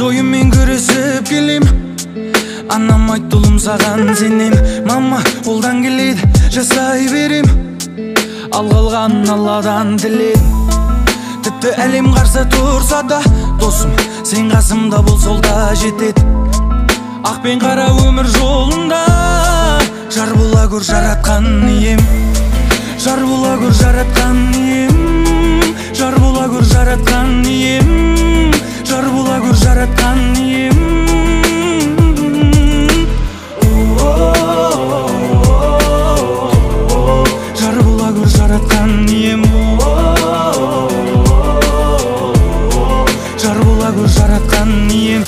ойыммен күресіп келем. Анам айтты ұлым саған сенем. Мама қолдан келеді жасай берем. Ал қалғанын Алладан тіледім. Тіпті әлем қарсы тұрса да досым сен қасымда бол, сол да жетеді. Ақ пен қара өмір жолында жар бола көр жаратқан ием. Жар бола көр жаратқан ием. Жар бола көр жаратқан ием. Жар бола көр жаратқан ием. Жар бола көр жаратқан ием. Жар бола көр жаратқан ием.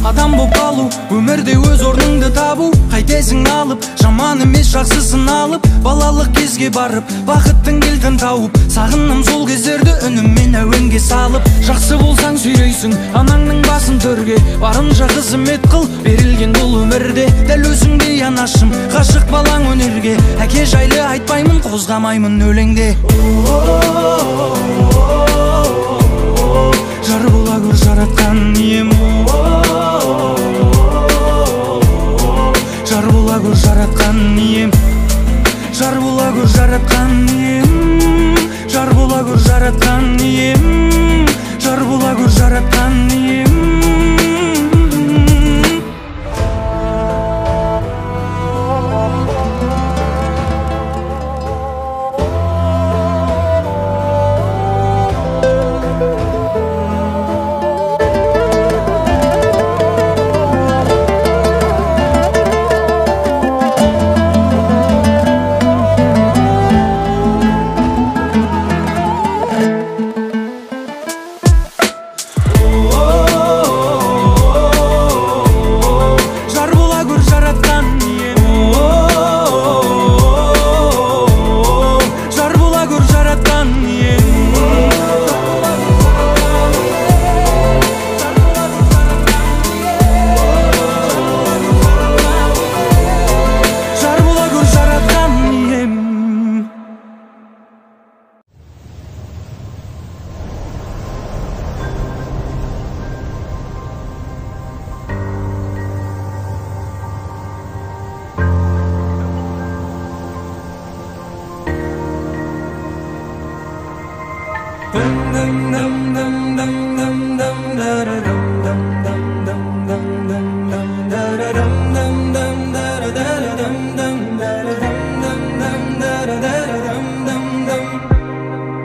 Адам боп қалу, өмірде өз орныңды табу. Қайтесің алып, жаман емес жақсысын алып. Балалық кезге барып, бақыттың кілтін тауып. Сағынным сол кездерді үніммен әуенге салып. Жақсы болсаң сүйрейсің анаңның басын төрге. Барынша қызмет қыл, берілген бұл өмірде. Дәл өзіңдей анашым, ғашық балаң өнерге. Әке жайлы айтпаймын, қозғамаймын өлеңде. Жар бола көр жаратқан ием. Жар бола көр жаратқан ием. Жар бола көр жаратқан ием. Жар бола көр жаратқан ием. Жар бола көр жаратқан ием.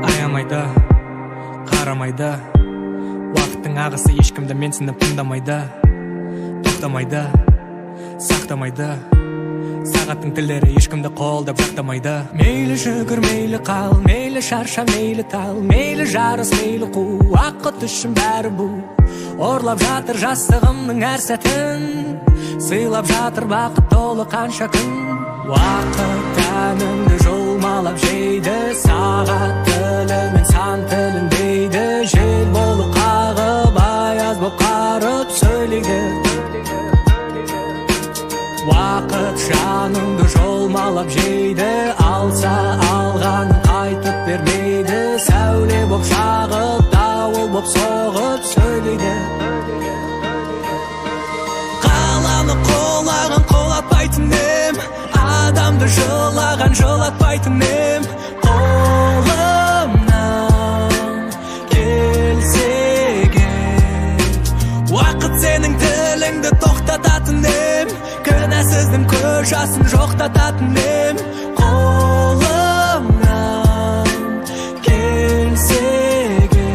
Аямайды, қарамайды, уақыттың ағысы ешкімді менсініп тыңдамайды. Тоқтамайды, сақтамайды, сағаттың тілдері ешкімді қолдап жақтамайды. Мейлі жүгір, мейлі қал, мейлі шарша, мейлі тал, мейлі жарыс, мейлі қу, уақыт үшін бәрі бұл. Орлап жатыр жастығымның әр сәтін, сыйлап жатыр бақыт толы қанша күн. Уақыт әнімді жұлмалап жейді, сағат тілімен сан тілін дейді. Жел болып қағып, аяз боп қарып сөйлейді. Уақыт жаныңды жолмалап жейді, алса алғанын қайтып бермейді. Сәуле боп шағып, дауыл боп соғып сөйлейді. Қаланы қолаған қолатпайтын ем, адамды жылаған жылатпайтын ем. Қолымнан келсе егер, уақыт сенің тіліңді тоқтататын ем. Кінәсіздің көз жасын жоқтататын ем. Қолымнан келсе егер.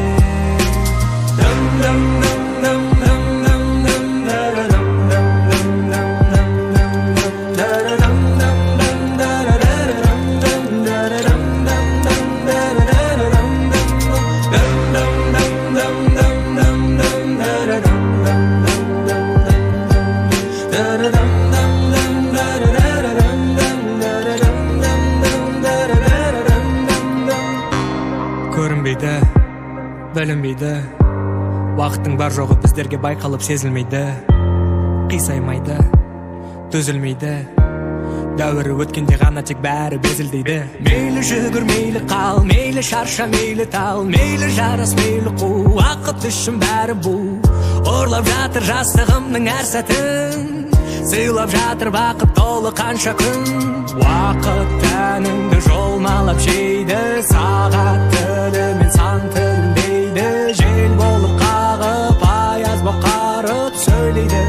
Көрінбейді, білінбейді, уақыттың бар жоғы біздерге байқалып сезілмейді. Қисаймайды, төзілмейді, Дәуірі өткенде ғана тек бәрі безілдейді. Мейлі жүгір, мейлі қал, мейлі шарша, мейлі тал, мейлі жарас, мейлі қу, уақыт үшін бәрі бұл. Орлап жатыр жастығымның әр сәтін, сыйлап жатыр бақыт толы қанша күн. Уақыт тәніңді жолмалап жейді, сағат тілімен сан тіліндейді. Жел болып қағып, аяз боп қарып сөйлейді.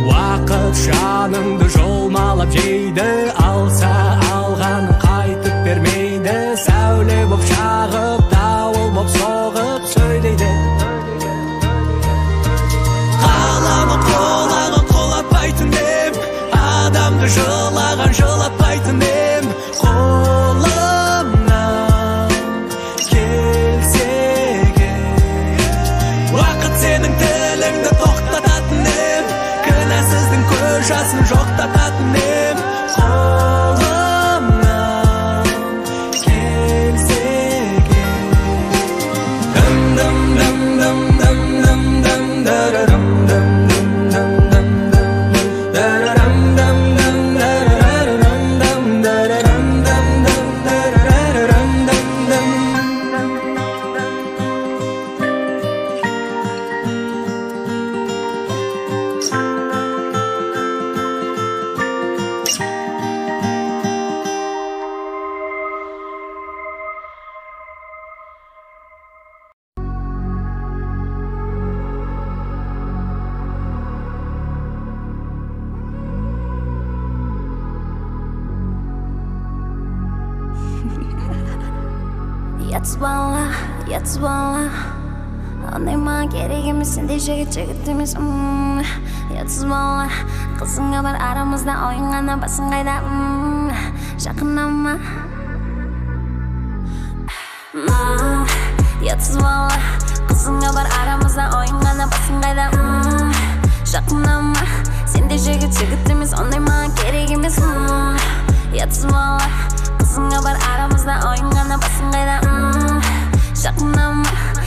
Уақыт жаныңды жолмалап жейді, алса алғанын қайтып бермейді. Сәуле боп шағып, дауыл боп соғып сөйлейді. Қаламы қолағы қолатпайтын дем, адамды жылаған жылатпайтын дем. Қолымнан келсе уақыт сенің тіліңді тоқтататын дем, кінәсіздің көз жасын жоқтататын дем. Қолымнан келсе дым дым дым дым дым дым дым дарарым дым дым дым дым дым дарарым дым дым дарарым дым дарарым дым дым дарарым дым дым. Yatız bana Anlayman gerek emis, sen de jigit emis. Yatız bana Kızınga var aramızda, oyunğana basın qayda. Жақынама Yatız bana Kızınga var aramızda, oyunğana basın qayda. Жақынама Sen de jigit emis, anlayman gerek emis. Yatız bana Kızınga var aramızda, oyunğana basın qayda. Жақынама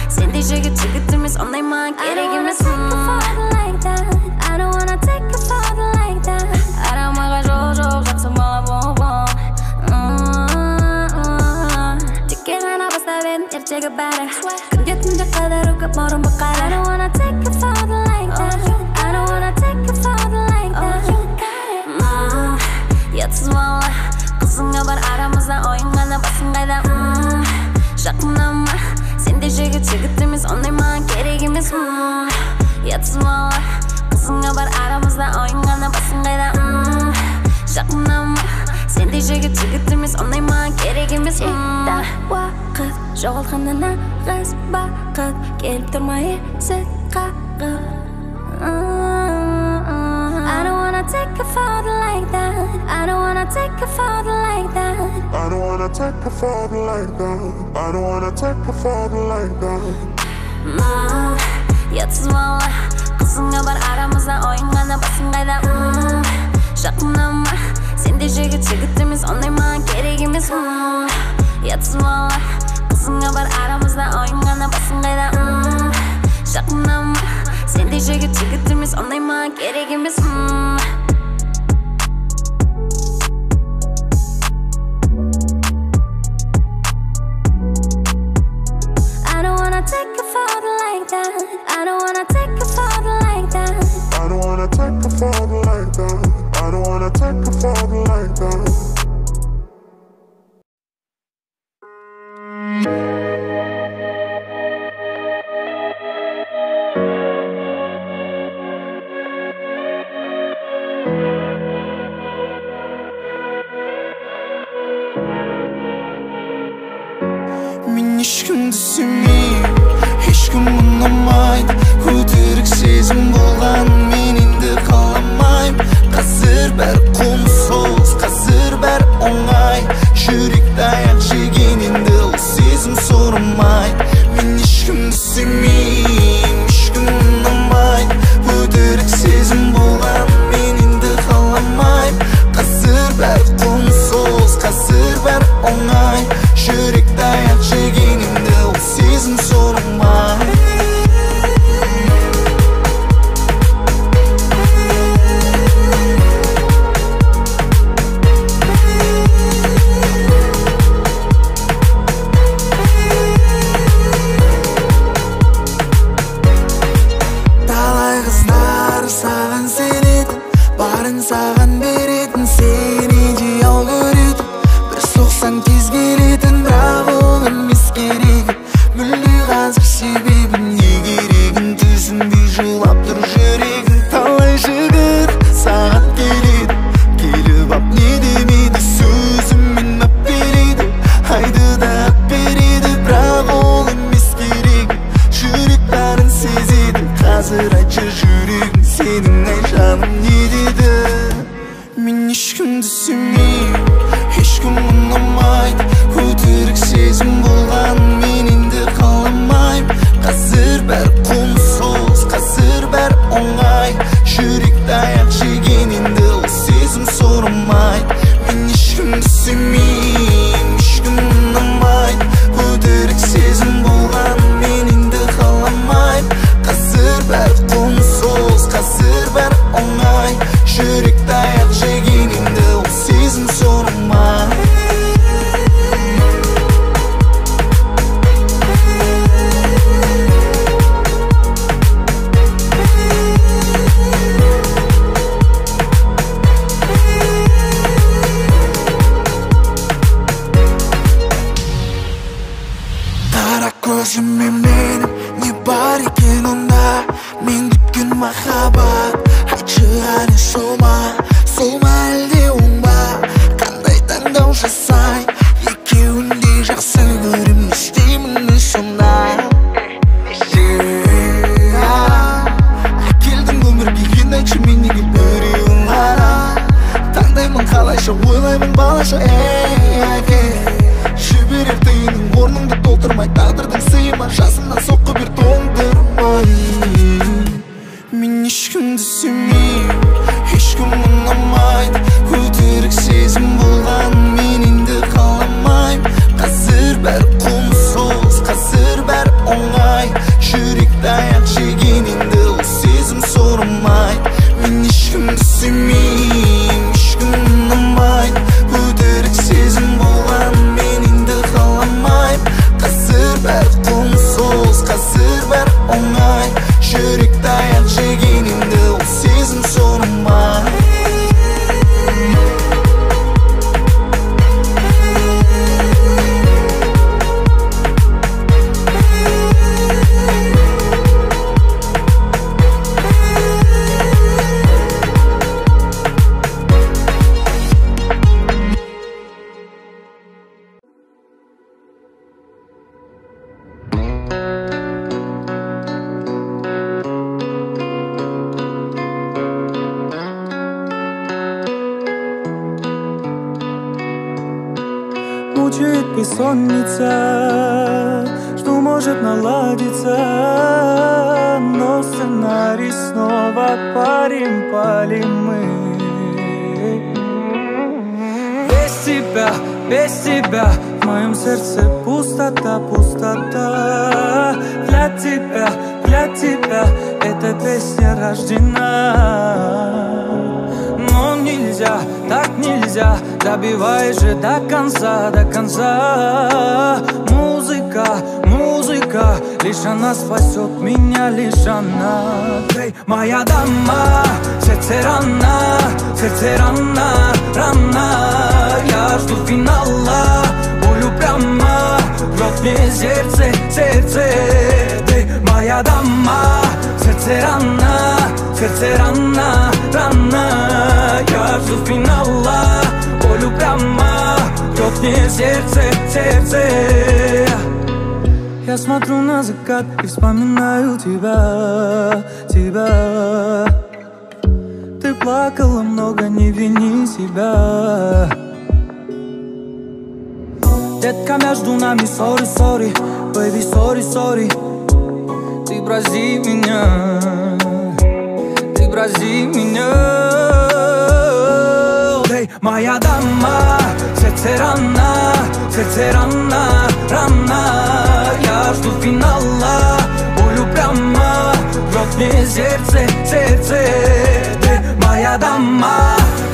Sen de jigit emis, anlayman gerek emis. I don't wanna take a photo like that. Aramaga жоқ жатсың бала бол. Текке ғана бастап едім ертегі бәрі. Күнде түнде қадірі көп мұрын бұқары. I don't wanna take a photo like that. I don't wanna take a photo like that. Yatсыз бала Қызыңа бар арамызда, ойынғана басын қайда. Жақынама Sen de jigit emis, anlayman gerek emis. Yatсыз бала Kızınga var aramızda, oyunğana basın qayda. Жақынама Sen de jigit emis, anlayman gerek emis. Уақыт жоғалтқанда нағыз бақыт, келіп тұрмай есік қағып. I don't wanna take a photo like that. I don't wanna take a photo like that. I don't wanna take a photo like that. I don't wanna take a photo like that. Yatсыз бала Kızınga var aramızda, oyunğana basın qayda. Жақынама Sen de jigit emis, anlayman gerek emis. Yatсыз bala Kızınga var aramızda, oyunğana basın qayda. Жақынама Sen de jigit emis, anlayman gerek emis. I don't wanna take a photo like that. I don't wanna take a photo like that. I don't wanna take a photo like that. I don't wanna take a photo like that. Мен ешкімді сүймеймін, ешкім ұнамайды. Өтірік сезім болған мен енді қаламайм. Қазір бәрі қомсыз, қазір бәрі оңай. Жүректі аяқ жеген енді ол сезім сұрмайды. Мен ешкімді сүймеймін, ешкім ұнамайды. Өтірік сезім болған мен енді қаламайм. Қазір бәрі қомсыз, қазір бәрі оңай. Жүректі аяқ жеген енді ол сезім сұрмайды. бәрін саған беретін, сені идеал көретін, бір соқсаң тез келетін, бірақ ол емес керегі. Мүлде қазір себебін не керегін түсінбей жылап тұр жүрегің. Талай жігіт саған келеді, келіп ап не демейді, сөзіммен өппелейді, айды да өпбереді, бірақ ол емес керегі. Жүрек бәрін сезеді, қазір айтшы жүрегің сенің, ай жаным не деді. Мен ешкімді сүймеймін, ешкім ұнамайды, өтірік сезім болған мен енді қаламайм. Қазір бәрі қомсыз, қазір бәрі оңай, жүректі аяқ жеген енді ол сезім сұрмайды. Мен ешкімді сүймеймін, ешкім ұнамайды, өтірік сезім болған мен енді қаламайм. Қазір бәрі қомсыз, қазір бәрі оңай, жүректі аяқ жеген енді ол сезім сұрмайды. Қара көзіме менің не бар екен онда, мен күткен махаббат, айтшы әлі сол ма әлде оң ба, қандай таңдау жасай, екеуін де жақсы көрем, не істеймін сонда. Әкелдің өмірге, енді айтшы мен неге біреуін ғана таңдаймын, қалайша ойлаймын балаша. Әке жіберер тиынның орныңды толтырмай, тағдырдың сыйыма жасымнан соққы бір тоңдырмай. Мен ешкімді сүймеймін, ешкім ұнамайды, өтірік сезім болған мен енді қаламайм. Қазір бәрі қомсыз, қазір бәрі оңай, жүректі аяқ жеген енді ол сезім сұрмайды. Мен ешкімді сүймеймін, ешкім ұнамайды, өтірік сезім болған мен енді қаламайм. Қазір бәрі қомсыз, қазір бәрі оңай, жүректі аяқ жеген енді ол сезім сұрмайды. Мучает бессонница, что может наладиться, но сценарий снова палим мы. Без тебя в моем сердце пустота, пустота. Для тебя эта песня рождена. Но нельзя, так нельзя, добивай же до конца, до конца. Музыка, лишь она спасет меня, лишь она. Ты моя дама, сердце рана, рана. Я жду финала, болю прямо, рвет мне сердце. Ты моя дама, сердце рана, рана. Я жду финала, болю прямо, рвет мне сердце. Я смотрю на закат и вспоминаю тебя. Ты плакала много, не вини себя. Детка, между нами sorry, baby, sorry. Ты брази меня. Ты моя дама, сердце рана, рана. Я жду финала, болю прямо, рвет мне сердце. Ты моя дама,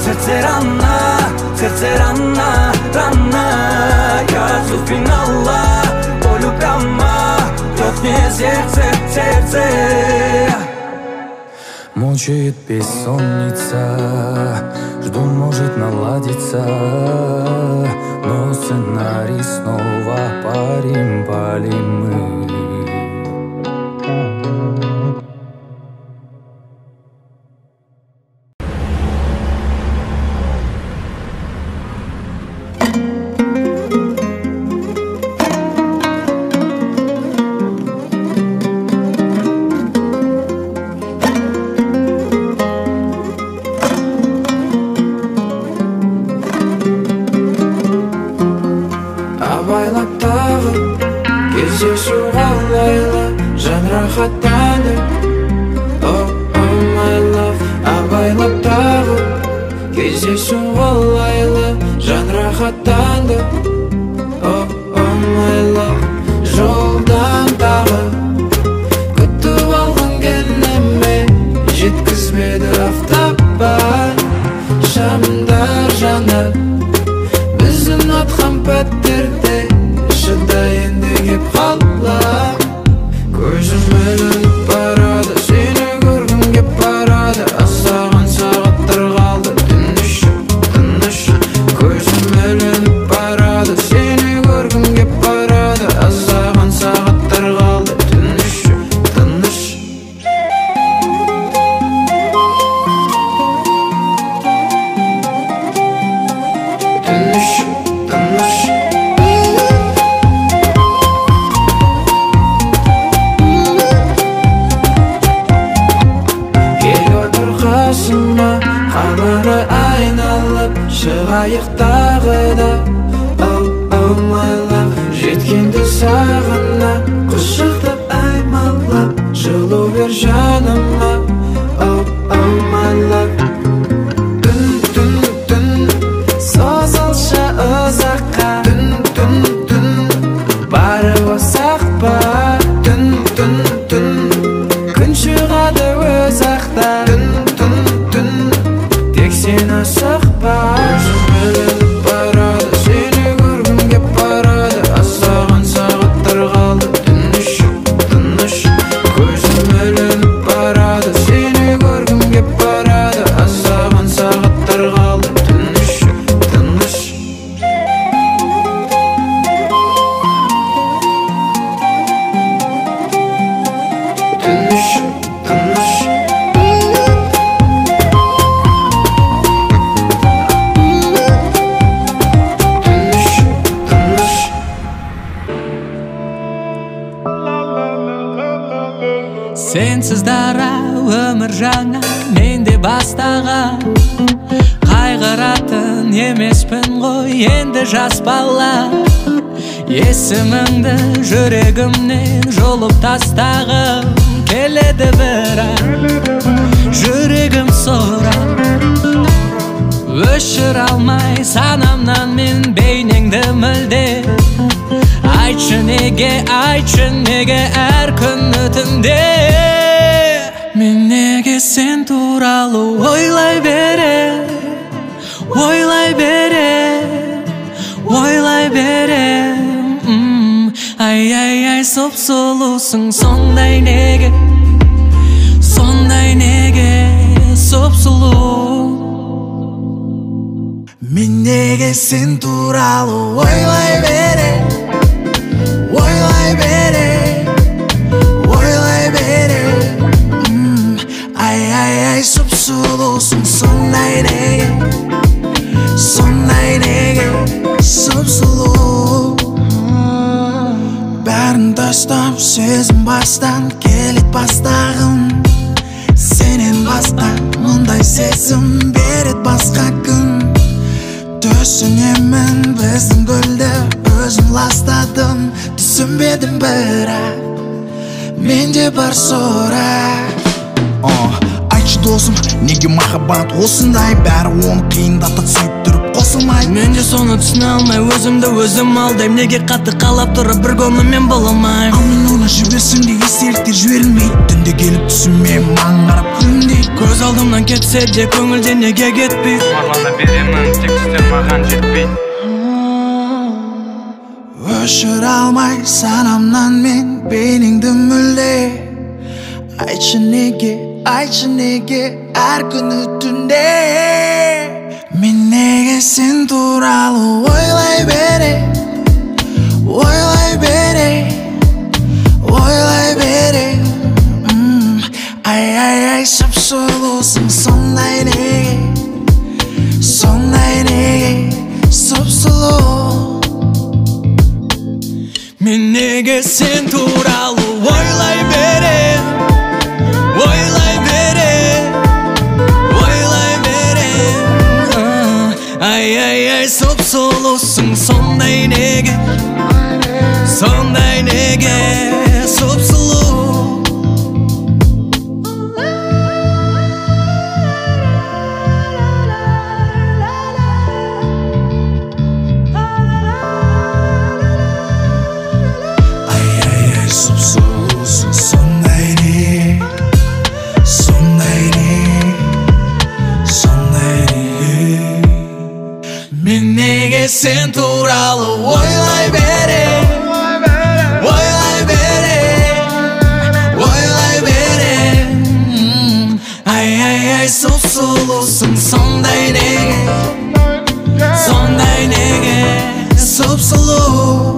сердце рана, рана. Я жду финала, болю прямо, рвет мне сердце. Мучает бессонница, жду, может наладиться, но сценарий снова палим мы. Sensiz dara ömür жаңа менде бастаған Қайғыратын емеспін ғой енді жас бала Есіміңді жүрегімнен жұлып тастағым келеді бірақ Жүрегім сұрап өшіре алмай санамнан мен бейнеңді мүлде Айтшы неге әр күн түнде Мен неге сен туралы ойлай берем Ай, сұп-сұлусың сондай неге сұп-сұлу Мен неге сен туралы ойлай берем Ай, сұп-сұлусың сондай неге сұп-сұлу Бәрін тастап сезім бастан келет бастағым Сенен басқа мұндай сезім берет басқа күн Түсінемін біздің гүлді өзім ластадым Түсінбедім бірақ менде бар сұрақ Айтшы досым, неге махаббат осындай бәрі оны қиындатып сөйттіріп қосылмай Мен де соны түсіне алмай өзімді өзім алдайм Неге қатты қалап тұрып бір көңілмен бола алмайм Ал мен оны жіберсем де естеліктер жіберілмейді Түнде келіп түсіме маған қарап күлімдейді Көз алдымнан кетсе де көңілде неге кетпейді Марлана беремін, тек түстер маған жетпейді Өшіре алмай санамнан мен бейнеңді мүлде Айтшы неге Айтшы неге әр күні түнде мен неге сен туралы ойлай берем Ай-ай-ай, сұп-сұлусың сондай неге сұп-сұлу Мен неге сен туралы ойлай берем Ай-ай-ай, сұп-сұлусың сондай неге сұп-сұлу Sen туралы ойлай берем Ай-ай-ай, сұп-сұлусың сондай неге сұп-сұлу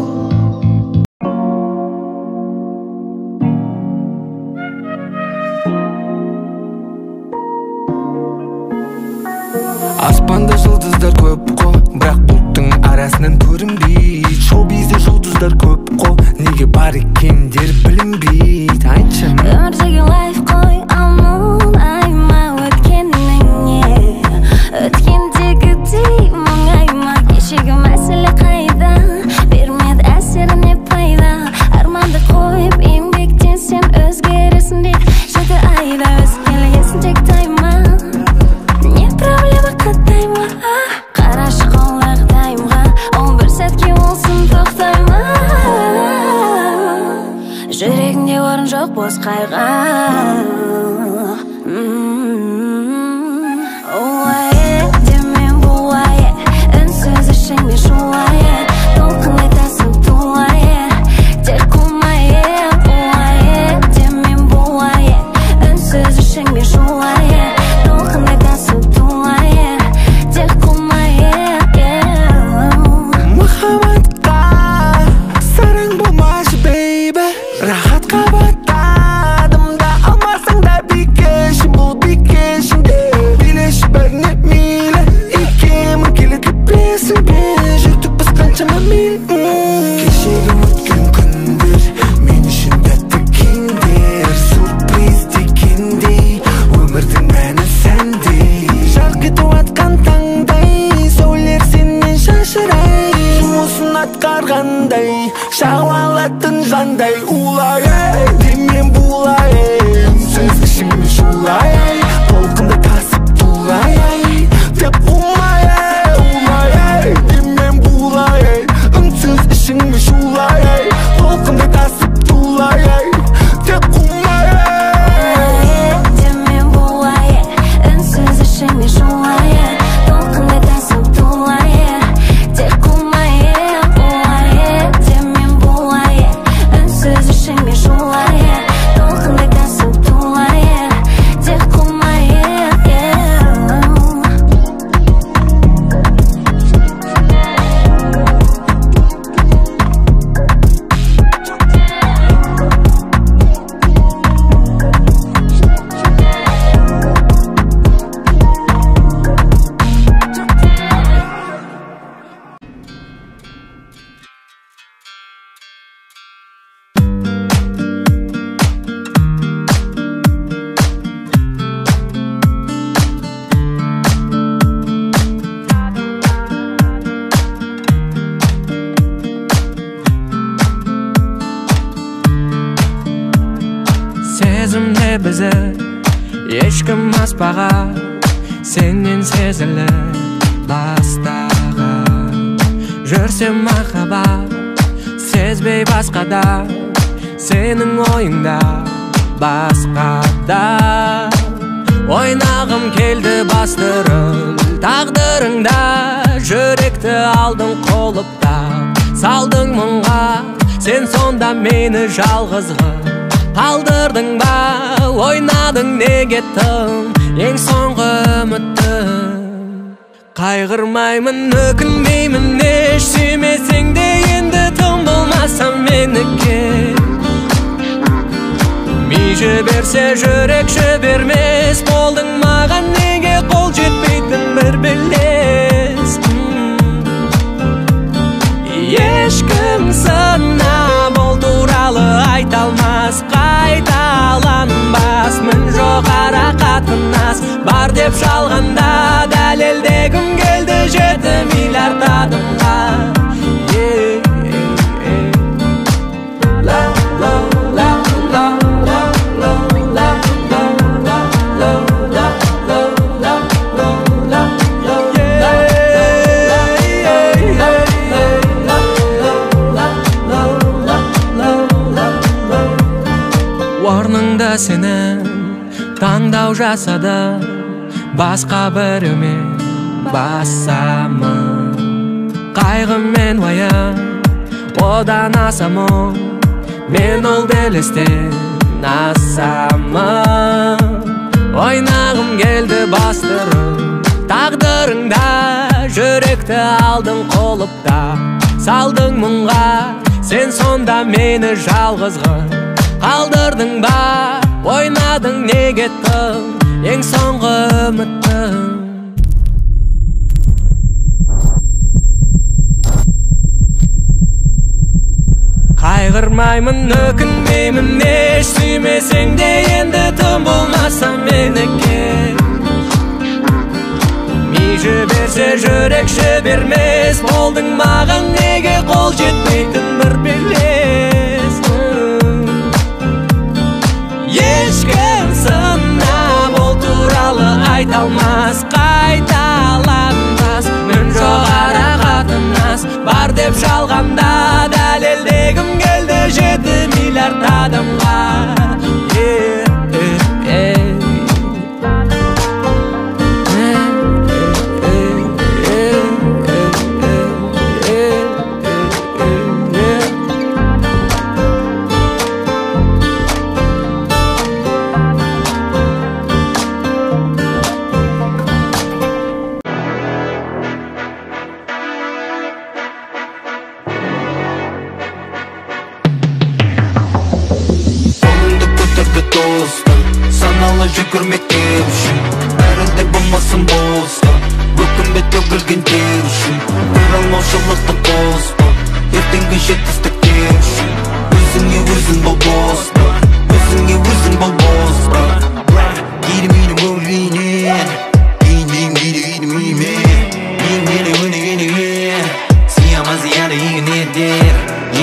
Аспанда жұлдыздар көп қо, бірақ бұлттың арасынан көрінбейді. Шоу-бизнесте жұлдыздар көп қо, неге бар екендер білінбейді. Айтшы өмірдегі лайф қой, амалайма өткеніңе өткендегідей мұңайма кешегі мәселе қайда бермеді әсеріне пайда арманды қойып еңбектен сен өзгересің деп жеті айда өзгелі есін тек тайма не проблема қаттайма қарашы қолдағы таймға ол бір сәтке болсын тоқтайма жүрегіңде орын жоқ бос қайға демен бұлай үнсіз ішіңде шулай толқындай тасып тулай тек қумай демен бұлай үнсіз ішіңде шулай толқындай тасып тулай тек қумай махаббатқа сараң болмашы бейбі рахат қабаттадым да алмасаң да бикешім бұл бикешімде билеші бәріне мейлі екеумің келеді білесің бе жүрдік біз қаншама миль кешегі өткен күндер мен үшін тәтті кендер сюрприз дегендей өмірдің мәні сәндей жарқ етіп атқан таңдай сәулелер сенен шашырай жұмысын атқарғандай шағалатын жандай улай демен бұлай үнсіз ішіңді шулай толқындай тасып тулай тек қумай демен бұлай үнсіз ішіңді шулай толқындай тасып тулай тек қумай демен бұлай үнсіз ішіңде шулай толқындай тасып тулай тек қумай демен бұлай үнсіз ішіңде шулай толқындай тасып тулай тек қумай Сезімде бізді ешкім аспаған сенен сезіліп бастаған жүрсем махаббат сезбей басқада сенің ойыңда басқада ойнағым келді бастырып тағдырыңда жүректі алдың қолыпта салдың мұңға сен сонда мені жалғыз қылып Kaldırdың ба, ойнадың неге тым, ең соңғы үмітім. Қайғырмаймын, өкінбеймін, еш сүймесең де енді тым болмаса менікі. Ми жіберсе жүрек жібермес, болдың маған неге қол жетпейтін бір білес. Ешкім сына бұл туралы айта алмас, қайталанбас, мін жоқ ара қатынас. Бар деп жалғанда дәлелдегім келді 7 миллиард адамға. Орныңда сенің таңдау жасады, басқа біреумен басамын. Қайғы мен уайым одан асамын, мен ол белестен асамын. Ойнағым келді бастырым, тағдырыңда жүректі алдың қолыпта. Салдың мұңға, сен сонда мені жалғызға. Қалдырдың ба, ойнадың неге тым, ең соңғы үмітім. Қайғырмаймын, өкінбеймін, еш сүймесең де енді тым болмаса менікі. Ми жіберсе жүрек жібермес, болдың маған неге қол жетпейтін бір белес. Ешкім сына бұл туралы айта алмас, қайталанбас, мін жоқ ара қатынас. Бар деп жалғанда дәлелдегім келді 7 миллиард адамға. Саналы жүгірмек деп үшін, бәрінде болмасын болса, өкінбе төгілген тер үшін. Бір алмаушылықты қоспа, ертеңгі жетістіктер үшін. Өзіңе өзің бол босқа, өзіңе өзің бол босқа. Кейдімейді мөлінен, кейдімеймен, өне сияма зияны егін едер.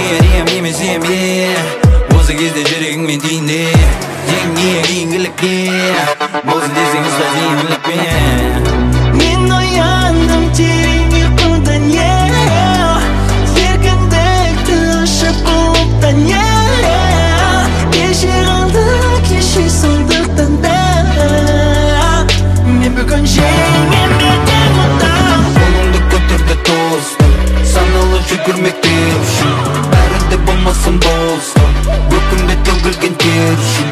Ерем емес емен, осы кезде жүрегіңмен түйіндер. Боз десеңіз да деймілікпен. Мен ояндым терең ұйқыдан, еркіндікті ұшып бұлттан. Кеше қалды, кеше сондықтан да, мен бүгін жеңем кетем ұттам. Қолыңды көтерді тостым, саналы жүгірмек деп үшін. Бәрінде болмасын болса, өкінбе төгілген тер үшін.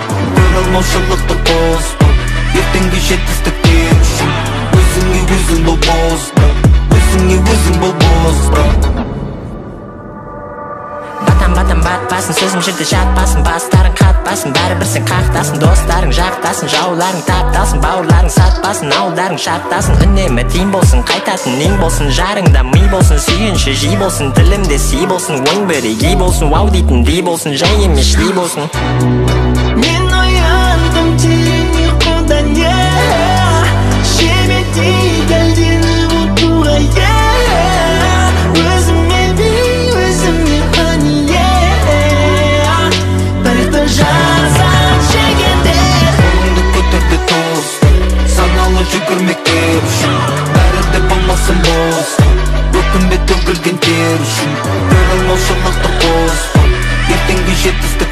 Алмаушылықты қоспа, ертеңгі жетістіктер үшін. Өзіңе өзің бол босқа, өзіңе өзің бол босқа. Батам батпасын, сөзім жүрді жатпасын, бастарың қатпасын, бәрібір сен қақтасын. Достарың жақтасын, жауларың таптасын, бауырларың сатпасын, ауылдарың шаттасын. Үнемі тиім болсын, қайтатын нең болсын, жарыңда ми болсын, сүйінші жи болсын, тілімде си болсын, ойың бірегей болсын, вау дейтін дей болсын, жай емес ли болсын. Мен ояндым терең ұйқыдан, жебедей дәлденіп отыра. Өзіме бей, өзіме қани, тарихты жазам жегенде. Қолыңды көтерді тостым, саналы жүгірмек деп үшін. Бәрінде болмасын болса, өкінбе төгілген тер үшін. Бір алмаушылықты қоспа, ертеңгі жетістік